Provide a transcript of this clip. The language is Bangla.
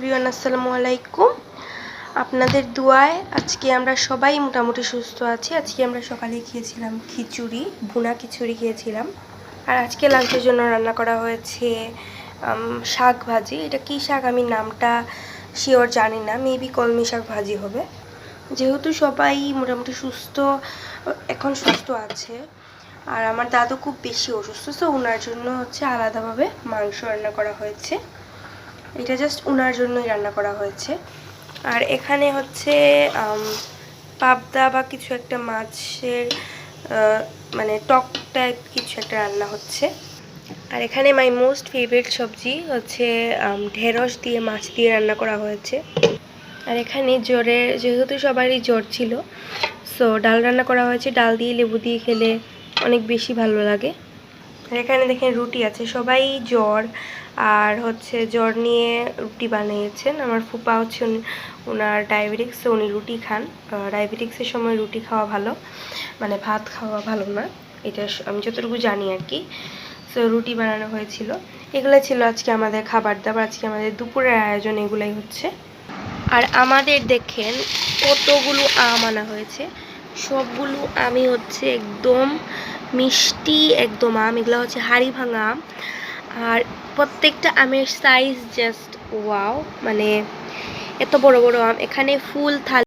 এভরিওয়ান, আসসালামু আলাইকুম। আপনাদের দোয়ায় আজকে আমরা সবাই মোটামুটি সুস্থ আছি। আজকে আমরা সকালে খেয়েছিলাম খিচুড়ি, ভুনা খিচুড়ি খেয়েছিলাম। আর আজকে লাঞ্চের জন্য রান্না করা হয়েছে শাক ভাজি। এটা কী শাক আমি নামটা শিওর জানি না, মেবি কলমি শাক ভাজি হবে। যেহেতু সবাই মোটামুটি সুস্থ, এখন সুস্থ আছে, আর আমার দাদু খুব বেশি অসুস্থ, তো ওনার জন্য হচ্ছে আলাদাভাবে মাংস রান্না করা হয়েছে। এটা জাস্ট ওনার জন্যই রান্না করা হয়েছে। আর এখানে হচ্ছে পাবদা বা কিছু একটা মাছের মানে টক টাইপ কিছু একটা রান্না হচ্ছে। আর এখানে মাই মোস্ট ফেভারিট সবজি হচ্ছে ঢেঁড়স দিয়ে মাছ দিয়ে রান্না করা হয়েছে। আর এখানে যেহেতু সবারই জ্বর ছিল, সো ডাল রান্না করা হয়েছে। ডাল দিয়ে লেবু দিয়ে খেলে অনেক বেশি ভালো লাগে। আর এখানে দেখেন রুটি আছে, সবাই জ্বর আর হচ্ছে জ্বর নিয়ে রুটি বানিয়েছেন। আমার ফুপা হচ্ছে ওনার ডায়াবেটিক্স, উনি রুটি খান। ডায়াবেটিক্সের সময় রুটি খাওয়া ভালো, মানে ভাত খাওয়া ভালো না, এটা আমি যতটুকু জানি আর কি। সো রুটি বানানো হয়েছিল। এগুলো ছিল আজকে আমাদের খাবার দাবার। আজকে আমাদের দুপুরের আয়োজন এগুলাই হচ্ছে। আর আমাদের দেখেন কতগুলো আম আনা হয়েছে। সবগুলো আমি হচ্ছে একদম মিষ্টি একদম আম, এগুলো হচ্ছে হাড়ি ভাঙা আম। আর প্রত্যেকটা আমের সাইজ জাস্ট ওয়াও, মানে এত বড় বড় আম। এখানে ফুল থালি